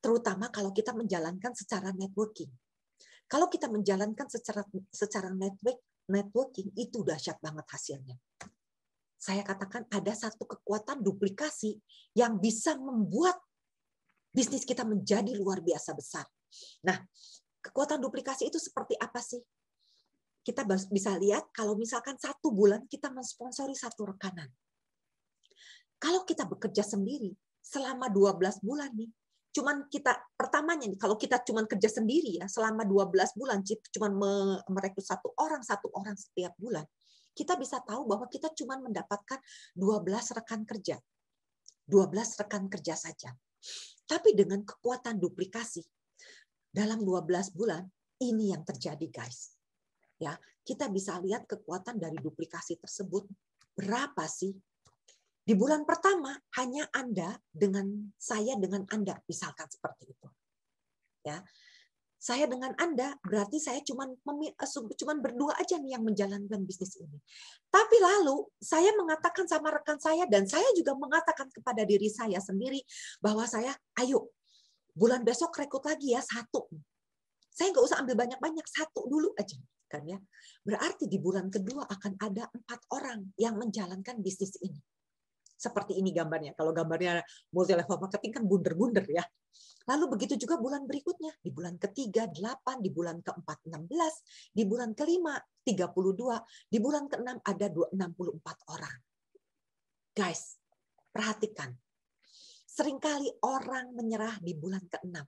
terutama kalau kita menjalankan secara networking. Kalau kita menjalankan secara networking, itu dahsyat banget hasilnya. Saya katakan ada satu kekuatan duplikasi yang bisa membuat bisnis kita menjadi luar biasa besar. Nah, kekuatan duplikasi itu seperti apa sih? Kita bisa lihat kalau misalkan 1 bulan kita mensponsori 1 rekanan. Kalau kita bekerja sendiri selama 12 bulan nih, cuman kita pertamanya nih, kalau kita cuman kerja sendiri ya selama 12 bulan cuman merekrut 1 orang setiap bulan, kita bisa tahu bahwa kita cuman mendapatkan 12 rekan kerja. 12 rekan kerja saja. Tapi dengan kekuatan duplikasi dalam 12 bulan ini yang terjadi, guys. Ya, kita bisa lihat kekuatan dari duplikasi tersebut berapa sih? Di bulan pertama hanya Anda dengan saya dengan Anda, misalkan seperti itu. Ya. Saya dengan Anda berarti saya cuman berdua aja nih yang menjalankan bisnis ini. Tapi lalu saya mengatakan sama rekan saya dan saya juga mengatakan kepada diri saya sendiri bahwa saya, ayo bulan besok rekrut lagi ya 1. Saya nggak usah ambil banyak-banyak, 1 dulu aja. Kan ya. Berarti di bulan kedua akan ada 4 orang yang menjalankan bisnis ini. Seperti ini gambarnya. Kalau gambarnya multi level marketing kan bunder-bunder ya. Lalu begitu juga bulan berikutnya. Di bulan ketiga 8, di bulan keempat 16, di bulan kelima 32, di bulan keenam ada 64 orang. Guys, perhatikan. Seringkali orang menyerah di bulan ke-6.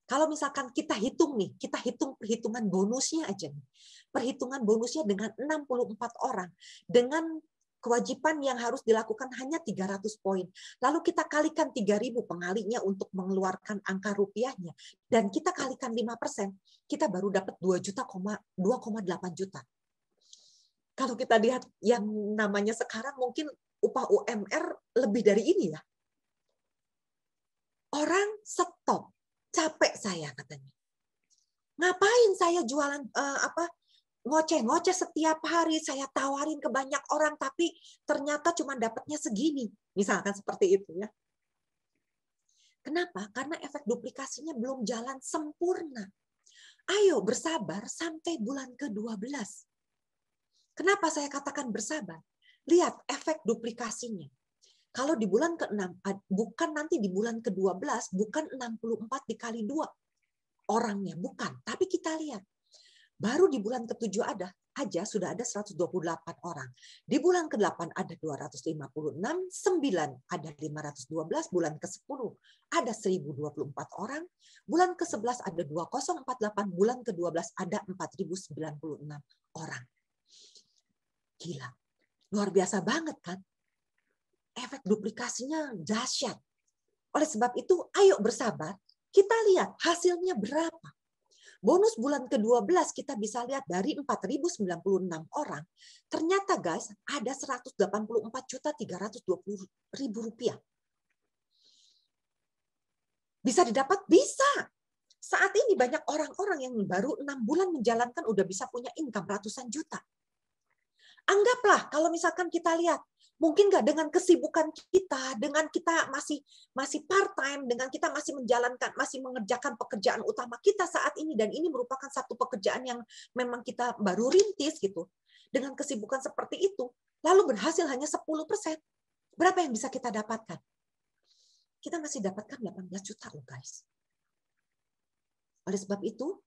Kalau misalkan kita hitung nih, kita hitung perhitungan bonusnya aja nih. Perhitungan bonusnya dengan 64 orang. Dengan kewajiban yang harus dilakukan hanya 300 poin. Lalu kita kalikan 3.000 pengalinya untuk mengeluarkan angka rupiahnya. Dan kita kalikan 5%, kita baru dapat 2,8 juta. Kalau kita lihat yang namanya sekarang mungkin upah UMR lebih dari ini ya. Orang stop. Capek saya katanya. Ngapain saya jualan ngoceh-ngoceh setiap hari, saya tawarin ke banyak orang tapi ternyata cuma dapatnya segini. Misalkan seperti itu ya. Kenapa? Karena efek duplikasinya belum jalan sempurna. Ayo bersabar sampai bulan ke-12. Kenapa saya katakan bersabar? Lihat efek duplikasinya. Kalau di bulan ke-6, bukan nanti di bulan ke-12, bukan 64 dikali 2 orangnya, bukan. Tapi kita lihat, baru di bulan ke-7 aja sudah ada 128 orang. Di bulan ke-8 ada 256, 9 ada 512, bulan ke-10 ada 1024 orang, bulan ke-11 ada 2048, bulan ke-12 ada 4096 orang. Gila, luar biasa banget kan? Efek duplikasinya dahsyat. Oleh sebab itu, ayo bersabar. Kita lihat hasilnya berapa. Bonus bulan ke-12 kita bisa lihat dari 4.096 orang. Ternyata guys, ada 184.320.000 rupiah. Bisa didapat? Bisa. Saat ini banyak orang-orang yang baru 6 bulan menjalankan udah bisa punya income ratusan juta. Anggaplah kalau misalkan kita lihat, mungkin nggak dengan kesibukan kita, dengan kita masih part-time, dengan kita masih mengerjakan pekerjaan utama kita saat ini, dan ini merupakan satu pekerjaan yang memang kita baru rintis gitu. Dengan kesibukan seperti itu, lalu berhasil hanya 10%. Berapa yang bisa kita dapatkan? Kita masih dapatkan 18 juta loh guys. Oleh sebab itu,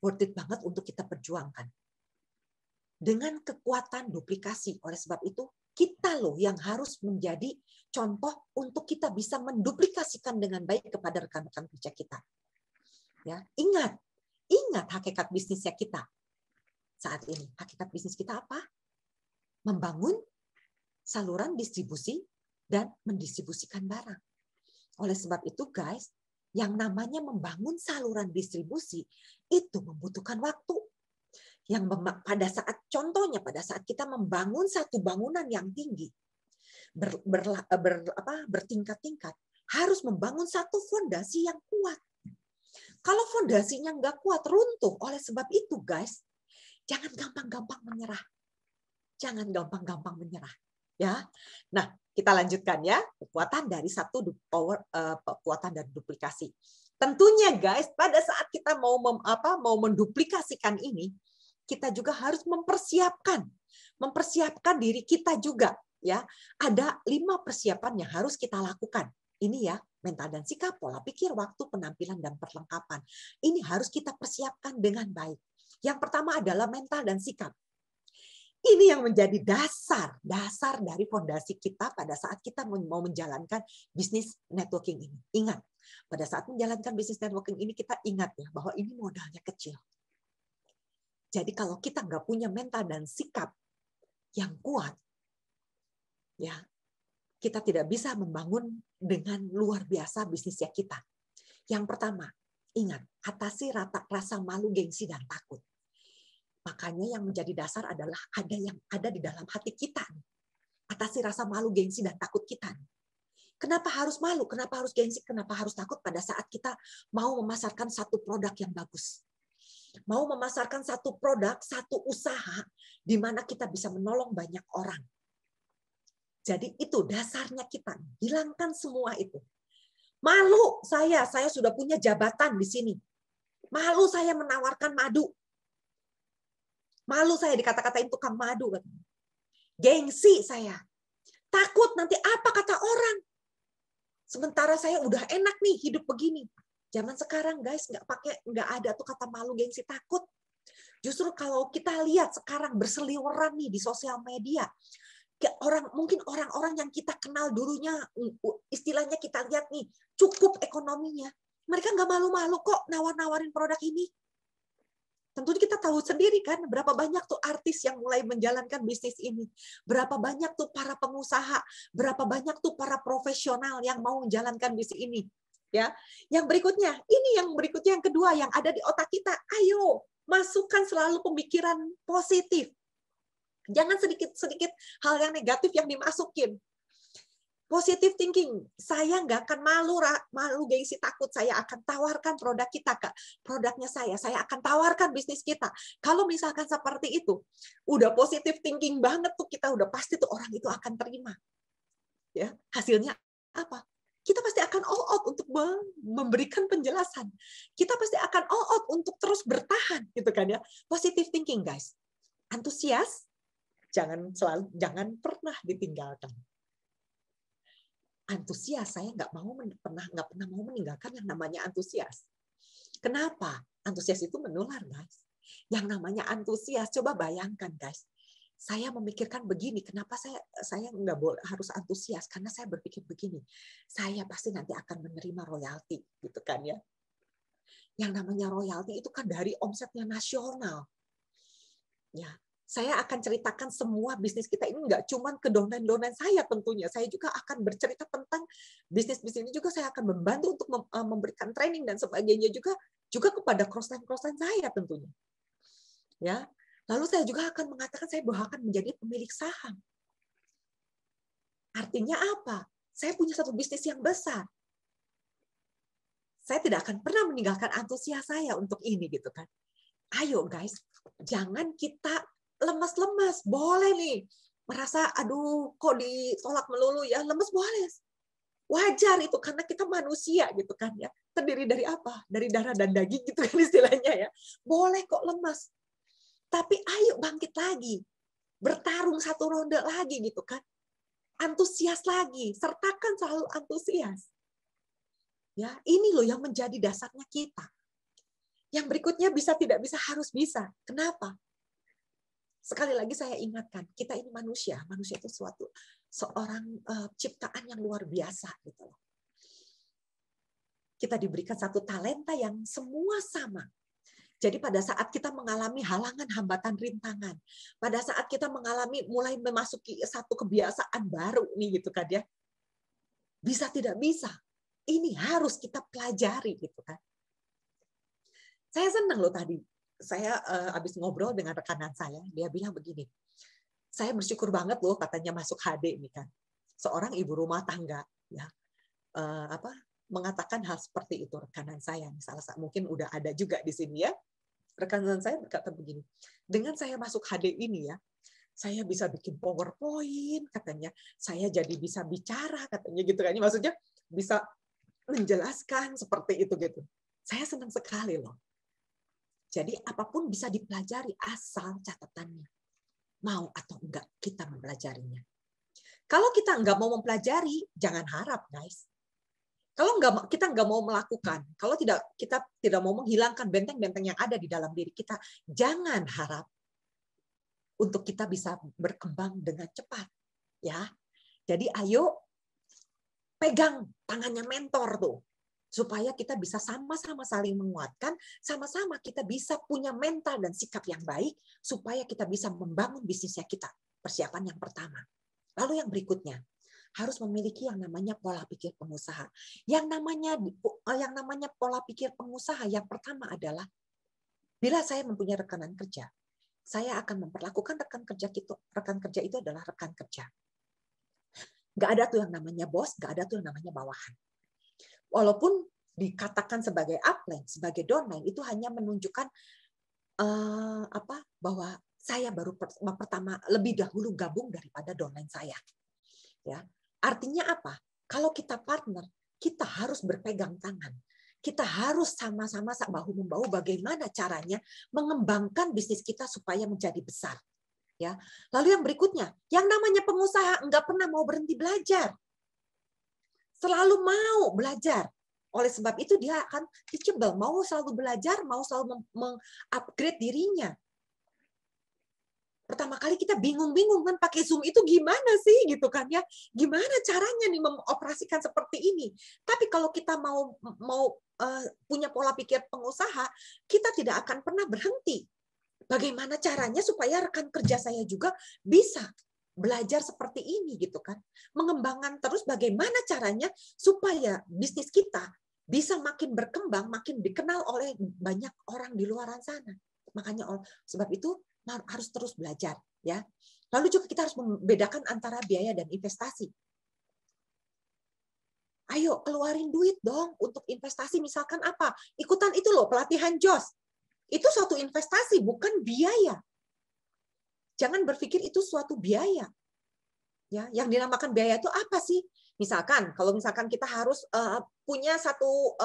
worth it banget untuk kita perjuangkan. Dengan kekuatan duplikasi. Oleh sebab itu, kita loh yang harus menjadi contoh untuk kita bisa menduplikasikan dengan baik kepada rekan-rekan kerja kita. Ya, ingat hakikat bisnisnya kita. Saat ini, hakikat bisnis kita apa? Membangun saluran distribusi dan mendistribusikan barang. Oleh sebab itu, guys, yang namanya membangun saluran distribusi itu membutuhkan waktu. Yang pada saat kita membangun satu bangunan yang tinggi, bertingkat-tingkat, harus membangun satu fondasi yang kuat. Kalau fondasinya nggak kuat, runtuh. Oleh sebab itu, guys, jangan gampang-gampang menyerah. Jangan gampang-gampang menyerah. Ya. Nah, kita lanjutkan ya. Kekuatan dari kekuatan dari duplikasi. Tentunya guys, pada saat kita mau menduplikasikan ini, kita juga harus mempersiapkan diri kita juga ya. Ada 5 persiapan yang harus kita lakukan. Ini ya, mental dan sikap, pola pikir, waktu, penampilan dan perlengkapan. Ini harus kita persiapkan dengan baik. Yang pertama adalah mental dan sikap. Ini yang menjadi dasar dari fondasi kita pada saat kita mau menjalankan bisnis networking ini. Ingat, pada saat menjalankan bisnis networking ini kita ingat ya bahwa ini modalnya kecil. Jadi kalau kita nggak punya mental dan sikap yang kuat, ya kita tidak bisa membangun dengan luar biasa bisnisnya kita. Yang pertama, ingat, atasi rasa malu, gengsi, dan takut. Makanya yang menjadi dasar adalah ada yang ada di dalam hati kita. Atasi rasa malu, gengsi, dan takut kita. Kenapa harus malu? Kenapa harus gengsi? Kenapa harus takut pada saat kita mau memasarkan satu produk yang bagus? Mau memasarkan satu produk, satu usaha, di mana kita bisa menolong banyak orang. Jadi itu dasarnya kita. Hilangkan semua itu. Malu saya sudah punya jabatan di sini. Malu saya menawarkan madu. Malu saya dikata-katain tukang madu. Gengsi saya. Takut nanti apa kata orang. Sementara saya udah enak nih hidup begini. Zaman sekarang guys nggak ada tuh kata malu, gengsi, takut. Justru kalau kita lihat sekarang berseliweran nih di sosial media. Mungkin orang-orang yang kita kenal dulunya, istilahnya kita lihat nih, cukup ekonominya. Mereka nggak malu-malu kok nawar-nawarin produk ini. Tentunya kita tahu sendiri kan berapa banyak tuh artis yang mulai menjalankan bisnis ini. Berapa banyak tuh para pengusaha, berapa banyak tuh para profesional yang mau menjalankan bisnis ini. Ya. Yang berikutnya, yang kedua yang ada di otak kita. Ayo, masukkan selalu pemikiran positif. Jangan sedikit-sedikit hal yang negatif yang dimasukin. Positive thinking, saya nggak akan malu gengsi, takut. Saya akan tawarkan produk kita, Kak. Produknya saya akan tawarkan bisnis kita. Kalau misalkan seperti itu, udah positive thinking banget tuh kita, udah pasti tuh orang itu akan terima. Ya, hasilnya apa? Kita pasti akan all out untuk memberikan penjelasan. Kita pasti akan all out untuk terus bertahan, gitu kan ya. Positive thinking, guys. Antusias, jangan pernah ditinggalkan. Antusias, saya nggak pernah mau meninggalkan yang namanya antusias. Kenapa? Antusias itu menular, guys. Yang namanya antusias, coba bayangkan, guys. Saya memikirkan begini, kenapa saya nggak boleh harus antusias? Karena saya berpikir begini, saya pasti nanti akan menerima royalti, gitu kan ya. Yang namanya royalti itu kan dari omsetnya nasional. Ya. Saya akan ceritakan semua bisnis kita ini nggak cuma ke downline saya tentunya. Saya juga akan bercerita tentang bisnis ini juga saya akan membantu untuk memberikan training dan sebagainya juga kepada crossline saya tentunya. Ya. Lalu saya juga akan mengatakan saya akan menjadi pemilik saham. Artinya apa? Saya punya satu bisnis yang besar. Saya tidak akan pernah meninggalkan antusias saya untuk ini gitu kan. Ayo guys, jangan kita lemas-lemas, boleh nih merasa aduh kok ditolak melulu ya, lemes boleh, wajar itu karena kita manusia gitu kan ya, terdiri dari apa, dari darah dan daging gitu kan istilahnya ya, boleh kok lemas, tapi ayo bangkit lagi, bertarung satu ronde lagi gitu kan, antusias lagi, sertakan selalu antusias ya, ini loh yang menjadi dasarnya kita. Yang berikutnya bisa tidak bisa harus bisa, kenapa? Sekali lagi saya ingatkan, kita ini manusia itu seorang ciptaan yang luar biasa gitu loh. Kita diberikan satu talenta yang semua sama. Jadi pada saat kita mengalami halangan, hambatan, rintangan, pada saat kita mulai memasuki satu kebiasaan baru nih gitu kan ya. Bisa tidak bisa, ini harus kita pelajari gitu kan. Saya senang loh tadi. Saya habis ngobrol dengan rekanan saya, dia bilang begini, saya bersyukur banget loh katanya masuk HD ini kan, seorang ibu rumah tangga ya mengatakan hal seperti itu rekanan saya, misalnya mungkin udah ada juga di sini ya, rekanan saya berkata begini, dengan saya masuk HD ini ya, Saya bisa bikin PowerPoint katanya, saya jadi bisa bicara katanya gitu kan. Maksudnya bisa menjelaskan seperti itu gitu. Saya senang sekali loh. Jadi apapun bisa dipelajari asal catatannya mau atau enggak kita mempelajarinya. Kalau kita enggak mau mempelajari, jangan harap, guys. Kalau kita nggak mau melakukan, kalau kita tidak mau menghilangkan benteng-benteng yang ada di dalam diri kita, jangan harap untuk kita bisa berkembang dengan cepat, ya. Jadi ayo pegang tangannya mentor tuh, supaya kita bisa sama-sama saling menguatkan, sama-sama kita bisa punya mental dan sikap yang baik, supaya kita bisa membangun bisnisnya kita. Persiapan yang pertama. Lalu yang berikutnya, harus memiliki yang namanya pola pikir pengusaha. Yang namanya pola pikir pengusaha yang pertama adalah bila saya mempunyai rekanan kerja, saya akan memperlakukan rekan kerja itu adalah rekan kerja. Nggak ada tuh yang namanya bos, nggak ada tuh yang namanya bawahan. Walaupun dikatakan sebagai upline, sebagai downline, itu hanya menunjukkan bahwa saya baru pertama lebih dahulu gabung daripada downline saya. Ya. Artinya apa? Kalau kita partner, kita harus berpegang tangan. Kita harus sama-sama bahu-membahu bagaimana caranya mengembangkan bisnis kita supaya menjadi besar. Ya. Lalu yang berikutnya, yang namanya pengusaha enggak pernah mau berhenti belajar. Selalu mau belajar. Oleh sebab itu dia akan teachable, mau selalu belajar, mau selalu mengupgrade dirinya. Pertama kali kita bingung-bingung kan pakai Zoom itu gimana sih gitu kan ya. Gimana caranya nih mengoperasikan seperti ini. Tapi kalau kita mau punya pola pikir pengusaha, kita tidak akan pernah berhenti. Bagaimana caranya supaya rekan kerja saya juga bisa belajar seperti ini gitu kan. Mengembangkan terus bagaimana caranya supaya bisnis kita bisa makin berkembang, makin dikenal oleh banyak orang di luar sana. Makanya sebab itu harus terus belajar, ya. Lalu juga kita harus membedakan antara biaya dan investasi. Ayo keluarin duit dong untuk investasi, misalkan apa? Ikutan itu loh, pelatihan JOS. Itu suatu investasi, bukan biaya. Jangan berpikir itu suatu biaya. Ya, yang dinamakan biaya itu apa sih? Misalkan kalau misalkan kita harus punya satu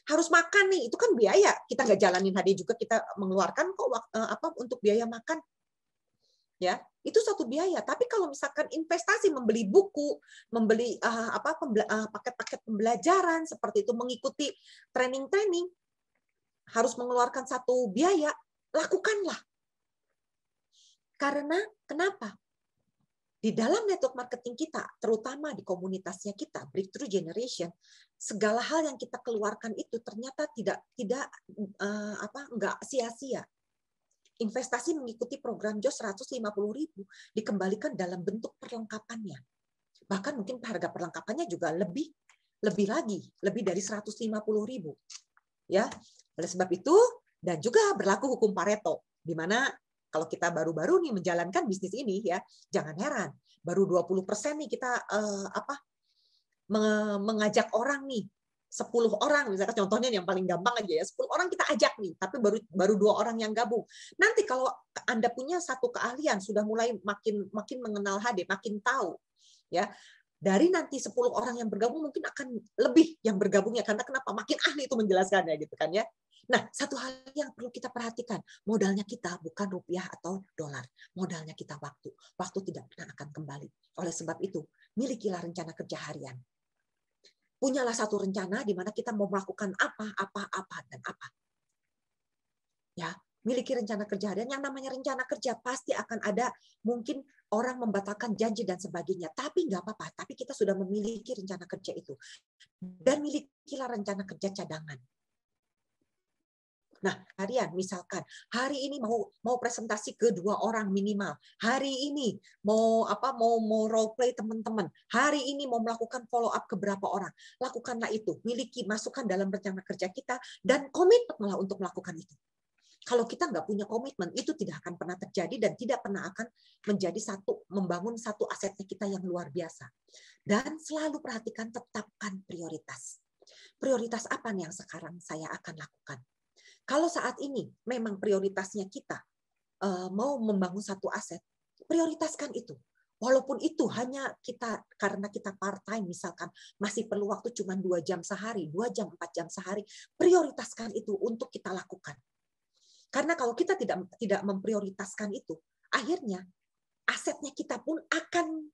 harus makan nih, itu kan biaya. Kita nggak jalanin hadiah juga kita mengeluarkan kok untuk biaya makan. Ya, itu satu biaya. Tapi kalau misalkan investasi membeli buku, membeli paket-paket pembelajaran seperti itu, mengikuti training-training, harus mengeluarkan satu biaya, lakukanlah. Karena kenapa? Di dalam network marketing kita, terutama di komunitasnya kita, Breakthrough Generation, segala hal yang kita keluarkan itu ternyata enggak sia-sia. Investasi mengikuti program JOS 150.000 dikembalikan dalam bentuk perlengkapannya. Bahkan mungkin harga perlengkapannya juga lebih dari 150.000. Ya, oleh sebab itu dan juga berlaku hukum Pareto, di mana kalau kita baru-baru nih menjalankan bisnis ini ya, jangan heran, baru 20% nih kita mengajak orang nih, 10 orang misalkan contohnya yang paling gampang aja ya, 10 orang kita ajak nih, tapi baru 2 orang yang gabung. Nanti kalau Anda punya satu keahlian, sudah mulai makin mengenal HD, makin tahu ya. Dari nanti 10 orang yang bergabung mungkin akan lebih yang bergabungnya, karena kenapa? Makin ahli itu menjelaskannya gitu kan ya. Nah, satu hal yang perlu kita perhatikan, modalnya kita bukan rupiah atau dolar, modalnya kita waktu. Waktu tidak pernah akan kembali. Oleh sebab itu, milikilah rencana kerja harian. Punyalah satu rencana di mana kita mau melakukan apa, dan apa. Ya, miliki rencana kerja harian. Yang namanya rencana kerja pasti akan ada mungkin orang membatalkan janji dan sebagainya. Tapi nggak apa-apa. Tapi kita sudah memiliki rencana kerja itu. Dan milikilah rencana kerja cadangan. Nah, harian misalkan hari ini mau presentasi ke 2 orang minimal. Hari ini mau role play teman-teman. Hari ini mau melakukan follow up ke berapa orang. Lakukanlah itu. Masukkan dalam rencana kerja kita dan komitmenlah untuk melakukan itu. Kalau kita nggak punya komitmen, itu tidak akan pernah terjadi dan tidak pernah akan membangun satu asetnya kita yang luar biasa. Dan selalu perhatikan, tetapkan prioritas. Prioritas apa nih yang sekarang saya akan lakukan? Kalau saat ini memang prioritasnya kita mau membangun satu aset, prioritaskan itu. Walaupun itu hanya karena kita part-time misalkan, masih perlu waktu cuma 2 jam sehari, 2 jam, 4 jam sehari, prioritaskan itu untuk kita lakukan. Karena kalau kita tidak memprioritaskan itu, akhirnya asetnya kita pun akan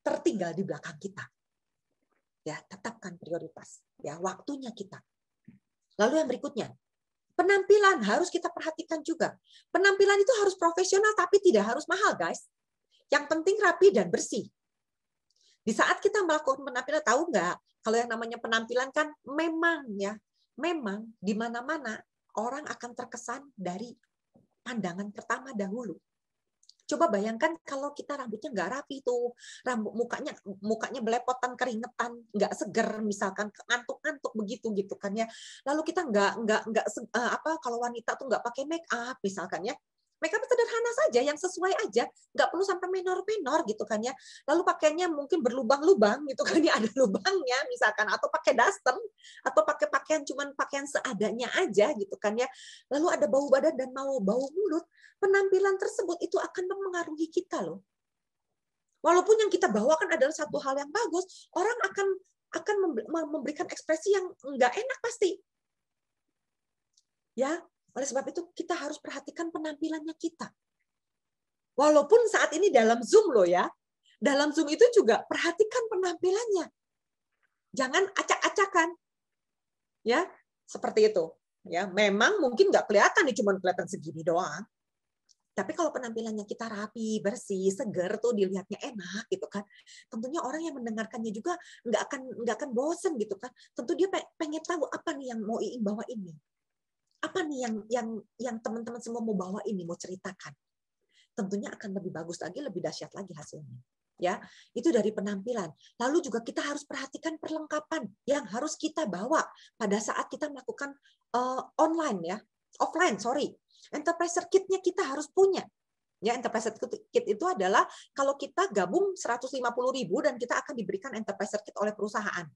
tertinggal di belakang kita. Ya, tetapkan prioritas. Ya, waktunya kita. Lalu yang berikutnya, penampilan harus kita perhatikan juga. Penampilan itu harus profesional tapi tidak harus mahal, guys. Yang penting rapi dan bersih. Di saat kita melakukan penampilan, tahu nggak? Kalau yang namanya penampilan kan memang di mana-mana orang akan terkesan dari pandangan pertama dahulu. Coba bayangkan kalau kita rambutnya nggak rapi tuh, mukanya belepotan, keringetan, nggak seger, misalkan ngantuk-ngantuk begitu gitu kan ya. Lalu kita kalau wanita tuh nggak pakai make up misalkan ya. Make up sederhana saja yang sesuai aja, nggak perlu sampai menor-menor gitu kan ya. Lalu pakainya mungkin berlubang-lubang gitu kan ya, ada lubangnya misalkan, atau pakai daster, atau pakai pakaian seadanya aja gitu kan ya. Lalu ada bau badan dan bau mulut, penampilan tersebut itu akan mempengaruhi kita loh. Walaupun yang kita bawakan adalah satu hal yang bagus, orang akan memberikan ekspresi yang nggak enak pasti. Ya, oleh sebab itu kita harus perhatikan penampilannya kita. Walaupun saat ini dalam Zoom loh ya. Dalam Zoom itu juga perhatikan penampilannya. Jangan acak-acakan. Ya, seperti itu. Ya, memang mungkin nggak kelihatan nih, cuma kelihatan segini doang. Tapi kalau penampilannya kita rapi, bersih, seger tuh dilihatnya enak gitu kan. Tentunya orang yang mendengarkannya juga nggak akan bosen gitu kan. Tentu dia pengen tahu apa nih yang mau Iing bawa ini. Apa nih yang teman-teman semua mau bawa ini, mau ceritakan. Tentunya akan lebih bagus lagi, lebih dahsyat lagi hasilnya. Ya, itu dari penampilan. Lalu juga kita harus perhatikan perlengkapan yang harus kita bawa pada saat kita melakukan offline. Enterprise kit-nya kita harus punya. Ya, enterprise kit itu adalah kalau kita gabung 150.000 dan kita akan diberikan enterprise kit oleh perusahaan.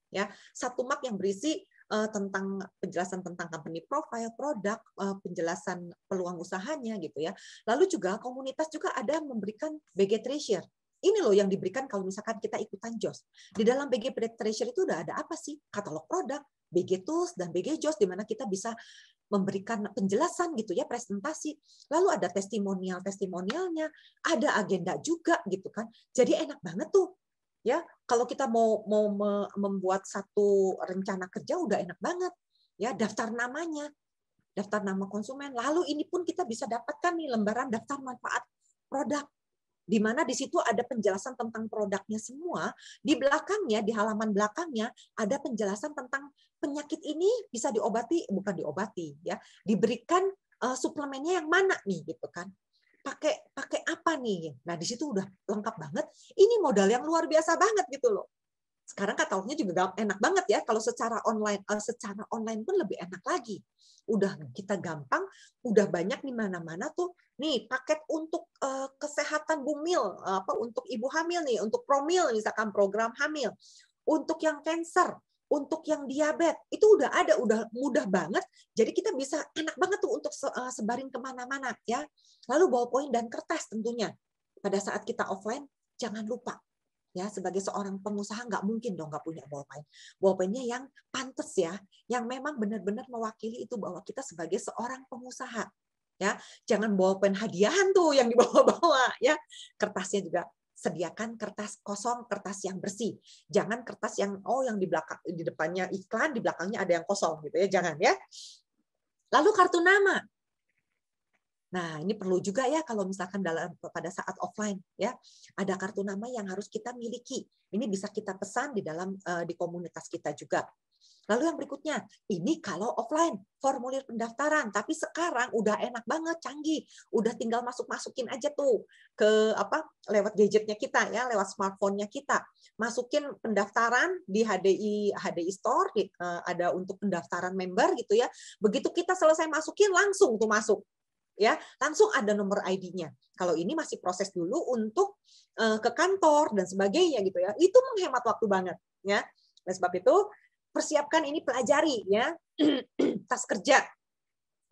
Ya, satu map yang berisi tentang penjelasan tentang company profile, produk, penjelasan peluang usahanya gitu ya. Lalu juga komunitas juga ada yang memberikan BG Treasure. Ini loh yang diberikan kalau misalkan kita ikutan JOS. Di dalam BG Treasure itu udah ada apa sih? Katalog produk, BG Tools, dan BG JOS, di mana kita bisa memberikan penjelasan gitu ya, presentasi. Lalu ada testimonialnya, ada agenda juga gitu kan. Jadi enak banget tuh. Ya, kalau kita mau membuat satu rencana kerja udah enak banget. Ya, daftar namanya, daftar nama konsumen. Lalu ini pun kita bisa dapatkan nih lembaran daftar manfaat produk, di mana di situ ada penjelasan tentang produknya semua. Di belakangnya, di halaman belakangnya ada penjelasan tentang penyakit ini bisa bukan diobati ya, diberikan suplemennya yang mana nih gitu kan. Pakai apa nih? Nah, di situ udah lengkap banget. Ini modal yang luar biasa banget gitu loh. Sekarang katalognya juga enak banget ya. Kalau secara online pun lebih enak lagi. Udah kita gampang, udah banyak di mana-mana tuh. Nih, paket untuk kesehatan bumil, untuk ibu hamil nih, untuk promil misalkan program hamil. Untuk yang cancer, untuk yang diabetes, itu udah ada, udah mudah banget. Jadi kita bisa enak banget tuh untuk sebarin kemana-mana ya. Lalu ballpoint dan kertas tentunya. Pada saat kita offline, jangan lupa. Ya, sebagai seorang pengusaha nggak mungkin dong nggak punya ballpoint. Ballpointnya yang pantas ya, yang memang benar-benar mewakili itu bahwa kita sebagai seorang pengusaha. Ya, jangan ballpoint hadiahan tuh yang dibawa-bawa ya. Kertasnya juga sediakan kertas kosong, kertas yang bersih. Jangan kertas yang yang di depannya iklan, di belakangnya ada yang kosong gitu ya, jangan ya. Lalu kartu nama. Nah, ini perlu juga ya kalau misalkan pada saat offline ya, ada kartu nama yang harus kita miliki. Ini bisa kita pesan di komunitas kita juga. Lalu yang berikutnya, ini kalau offline, formulir pendaftaran. Tapi sekarang udah enak banget, canggih. Udah tinggal masukin aja tuh lewat gadgetnya kita ya, lewat smartphone-nya kita. Masukin pendaftaran di HDI Store, ada untuk pendaftaran member gitu ya. Begitu kita selesai masukin, langsung tuh masuk. Ya, langsung ada nomor ID-nya. Kalau ini masih proses dulu untuk ke kantor dan sebagainya gitu ya. Itu menghemat waktu banget ya. Oleh sebab itu persiapkan ini, pelajari ya. Tas kerja.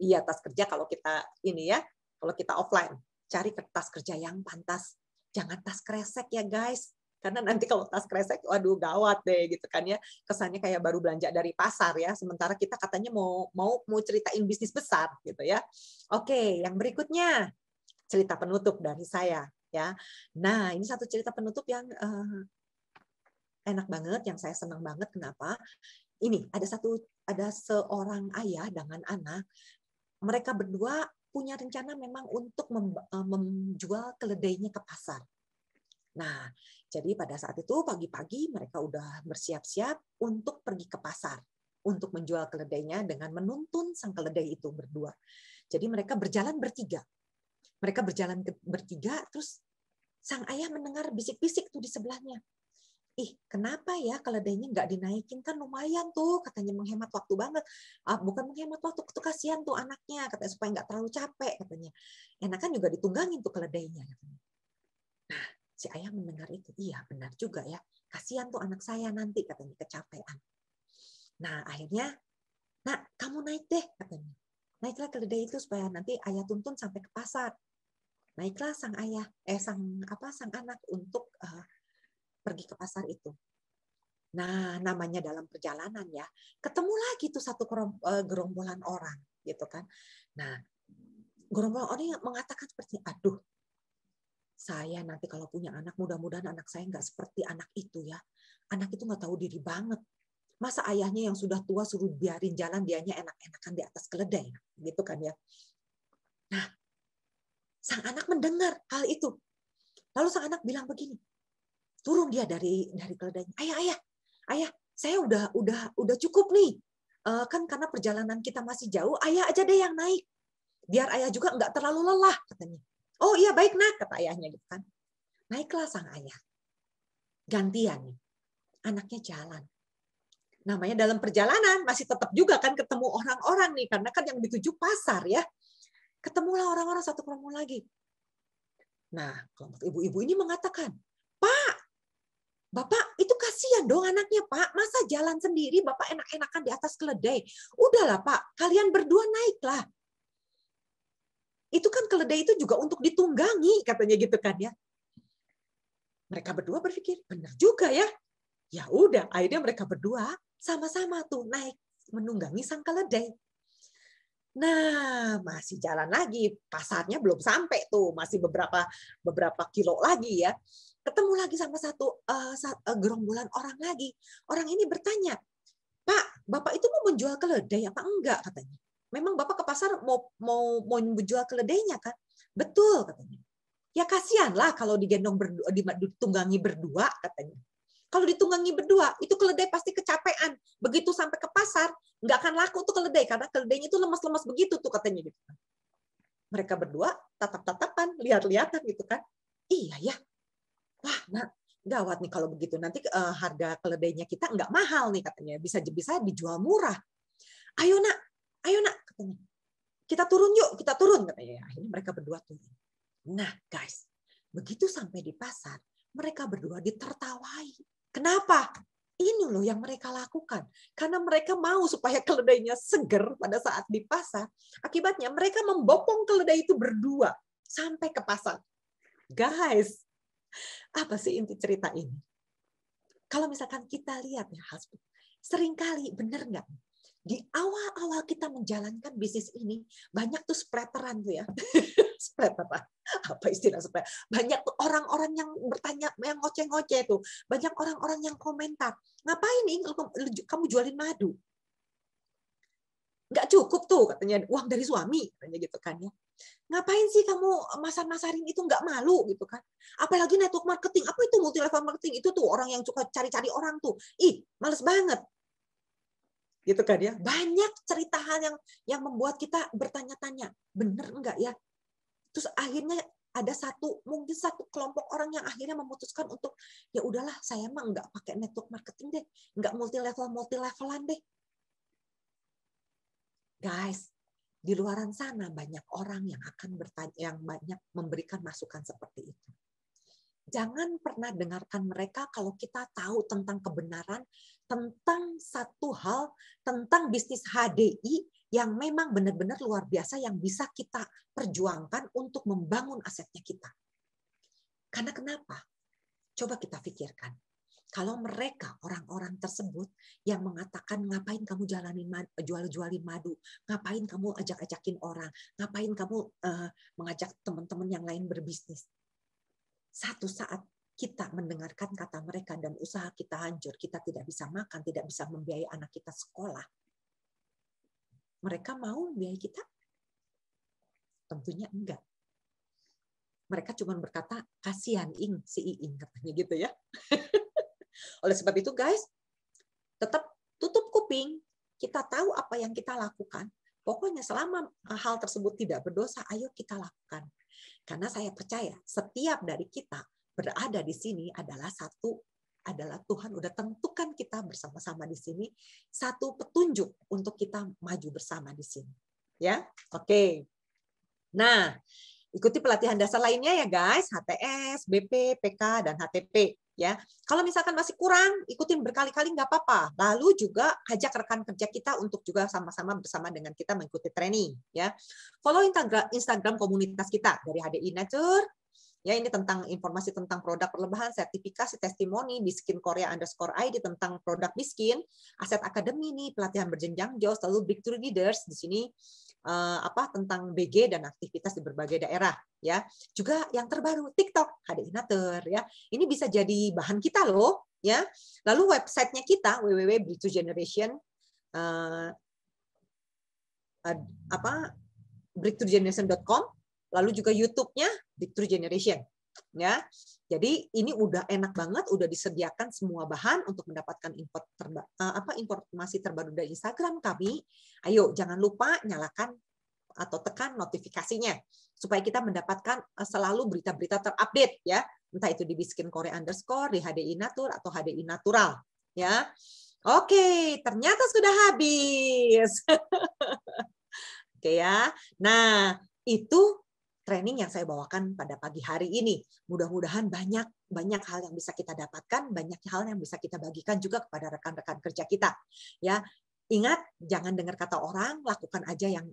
Iya, tas kerja kalau kita kalau kita offline. cari tas kerja yang pantas. Jangan tas kresek ya guys. Karena nanti kalau tas kresek, waduh gawat deh gitu kan ya. Kesannya kayak baru belanja dari pasar ya. Sementara kita katanya mau ceritain bisnis besar gitu ya. Oke, yang berikutnya cerita penutup dari saya ya. Nah, ini satu cerita penutup yang enak banget, yang saya senang banget. Kenapa? Ini ada seorang ayah dengan anak. Mereka berdua punya rencana memang untuk menjual keledainya ke pasar. Nah, jadi pada saat itu pagi-pagi mereka udah bersiap-siap untuk pergi ke pasar untuk menjual keledainya dengan menuntun sang keledai itu berdua. Jadi mereka berjalan bertiga. Mereka berjalan bertiga, terus sang ayah mendengar bisik-bisik tuh di sebelahnya. Ih, kenapa ya keledainya nggak dinaikin, kan lumayan tuh, katanya menghemat waktu banget. Bukan menghemat waktu, tuh kasihan tuh anaknya, katanya supaya nggak terlalu capek, katanya. Enakan juga ditunggangin tuh keledainya. Katanya. Nah, si ayah mendengar itu, iya benar juga ya, kasihan tuh anak saya nanti, katanya kecapean. Nah, akhirnya, nah kamu naik deh, katanya. Naiklah keledai itu supaya nanti ayah tuntun sampai ke pasar. Naiklah sang ayah, sang anak untuk pergi ke pasar itu. Nah, namanya dalam perjalanan ya, ketemu lagi tuh satu gerombolan orang, gitu kan. Nah, gerombolan orang yang mengatakan seperti, aduh, saya nanti kalau punya anak, mudah-mudahan anak saya nggak seperti anak itu ya. Anak itu nggak tahu diri banget. Masa ayahnya yang sudah tua suruh biarin jalan, dianya enak-enakan di atas keledai, gitu kan ya. Nah, sang anak mendengar hal itu. Lalu sang anak bilang begini, turun dia dari keledainya. Ayah, saya udah cukup nih. Kan karena perjalanan kita masih jauh, ayah aja deh yang naik. Biar ayah juga nggak terlalu lelah, katanya. Oh iya, baik nak, kata ayahnya gitu kan. Naiklah sang ayah. Gantian nih. Anaknya jalan. Namanya dalam perjalanan masih tetap juga kan ketemu orang-orang nih, karena kan yang dituju pasar ya. Ketemulah orang-orang satu kelompok lagi. Nah, kelompok ibu-ibu ini mengatakan, Pak, Bapak itu kasihan dong anaknya, Pak. Masa jalan sendiri, Bapak enak-enakan di atas keledai. Udahlah, Pak. Kalian berdua naiklah. Itu kan keledai itu juga untuk ditunggangi, katanya gitu kan ya. Mereka berdua berpikir, benar juga ya. Ya udah, akhirnya mereka berdua sama-sama tuh naik menunggangi sang keledai. Nah, masih jalan lagi. Pasarnya belum sampai tuh, masih beberapa kilo lagi ya. Ketemu lagi sama satu gerombolan orang lagi. Orang ini bertanya, Pak, Bapak itu mau menjual keledai apa enggak, katanya. Memang Bapak ke pasar mau menjual keledainya kan? Betul, katanya. Ya kasihanlah kalau digendong berdua, ditunggangi berdua, katanya. Kalau ditunggangi berdua, itu keledai pasti kecapean. Begitu sampai ke pasar, nggak akan laku tuh keledai, karena keledainya itu lemas-lemas begitu tuh katanya gitu. Mereka berdua tatap-tatapan, lihat-lihatan gitu kan. Iya ya, wah nah, gawat nih kalau begitu. Nanti harga keledainya kita nggak mahal nih katanya, bisa dijual murah. Ayo nak, katanya. Kita turun katanya. Akhirnya mereka berdua turun. Nah guys, begitu sampai di pasar, mereka berdua ditertawai. Kenapa? Ini loh yang mereka lakukan. Karena mereka mau supaya keledainya seger pada saat di pasar. Akibatnya mereka membopong keledai itu berdua sampai ke pasar. Guys, apa sih inti cerita ini? Kalau misalkan kita lihat ya, seringkali benar nggak? Di awal-awal kita menjalankan bisnis ini, banyak tuh spreaderan tuh ya. Spreaderan. Apa istilah spreaderan? Banyak tuh orang-orang yang bertanya, yang ngoceh-ngoceh tuh. Banyak orang-orang yang komentar. Ngapain nih kamu jualin madu? Nggak cukup tuh katanya uang dari suami, katanya gitu kan ya. Ngapain sih kamu masar-masarin itu, nggak malu gitu kan? Apalagi network marketing. Apa itu multi level marketing? Itu tuh orang yang suka cari-cari orang tuh. Ih, males banget. Gitu kan ya, banyak cerita hal yang membuat kita bertanya-tanya, bener enggak ya? Terus akhirnya ada mungkin satu kelompok orang yang akhirnya memutuskan untuk ya udahlah, saya mah enggak pakai network marketing deh, enggak multi levelan deh. Guys, di luaran sana banyak orang yang akan bertanya, yang banyak memberikan masukan seperti itu. Jangan pernah dengarkan mereka kalau kita tahu tentang kebenaran, tentang satu hal, tentang bisnis HDI yang memang benar-benar luar biasa yang bisa kita perjuangkan untuk membangun asetnya kita. Karena kenapa? Coba kita pikirkan. Kalau mereka, orang-orang tersebut yang mengatakan ngapain kamu jual-jualin madu, ngapain kamu ajak-ajakin orang, ngapain kamu mengajak teman-teman yang lain berbisnis. Satu saat kita mendengarkan kata mereka dan usaha kita hancur, kita tidak bisa makan, tidak bisa membiayai anak kita sekolah. Mereka mau membiayai kita? Tentunya enggak. Mereka cuma berkata, kasihan Ing, si Iing, katanya gitu ya. Oleh sebab itu guys, tetap tutup kuping. Kita tahu apa yang kita lakukan. Pokoknya selama hal tersebut tidak berdosa, ayo kita lakukan. Karena saya percaya setiap dari kita berada di sini adalah Tuhan udah tentukan kita bersama-sama di sini, satu petunjuk untuk kita maju bersama di sini. Ya, oke. Nah, ikuti pelatihan dasar lainnya ya guys, HTS, BP, PK, dan HTP. Ya, kalau misalkan masih kurang, ikutin berkali-kali nggak apa-apa. Lalu juga ajak rekan kerja kita untuk juga sama-sama bersama dengan kita mengikuti training. Ya, follow Instagram komunitas kita dari HDI Nature. Ya, ini tentang informasi tentang produk perlebahan, sertifikasi, testimoni, biskinkorea_id tentang produk biskin, aset akademi nih, pelatihan berjenjang JOS, lalu Breakthrough Leaders di sini tentang BG dan aktivitas di berbagai daerah ya. Juga yang terbaru TikTok HDI Nature ya. Ini bisa jadi bahan kita loh ya. Lalu websitenya kita www.breakthroughgeneration breakthroughgeneration.com, lalu juga YouTube-nya Breakthrough Generation ya. Jadi ini udah enak banget, udah disediakan semua bahan untuk mendapatkan informasi terbaru dari Instagram kami. Ayo jangan lupa nyalakan atau tekan notifikasinya supaya kita mendapatkan selalu berita-berita terupdate ya. Entah itu di biskinkorea_, di HDI Natur atau HDI Natural ya. Oke, ternyata sudah habis. Oke ya. Nah, itu training yang saya bawakan pada pagi hari ini. Mudah-mudahan banyak hal yang bisa kita dapatkan, banyak hal yang bisa kita bagikan juga kepada rekan-rekan kerja kita. Ya, ingat jangan dengar kata orang, lakukan aja yang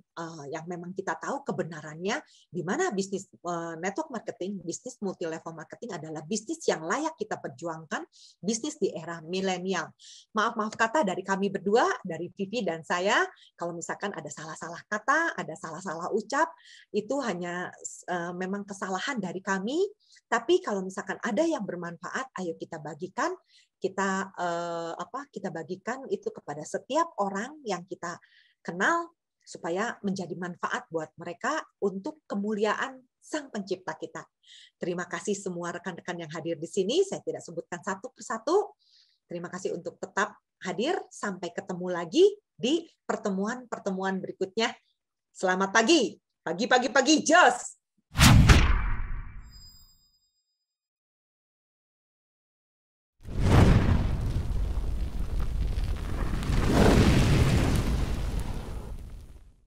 memang kita tahu kebenarannya. Di mana bisnis network marketing, bisnis multi level marketing adalah bisnis yang layak kita perjuangkan, bisnis di era milenial. Maaf kata dari kami berdua, dari Vivi dan saya, kalau misalkan ada salah-salah kata, ada salah-salah ucap, itu hanya memang kesalahan dari kami. Tapi kalau misalkan ada yang bermanfaat, ayo kita bagikan, kita bagikan itu kepada setiap orang yang kita kenal supaya menjadi manfaat buat mereka untuk kemuliaan Sang Pencipta kita. Terima kasih semua rekan-rekan yang hadir di sini. Saya tidak sebutkan satu persatu. Terima kasih untuk tetap hadir. Sampai ketemu lagi di pertemuan-pertemuan berikutnya. Selamat pagi. Pagi, Jos.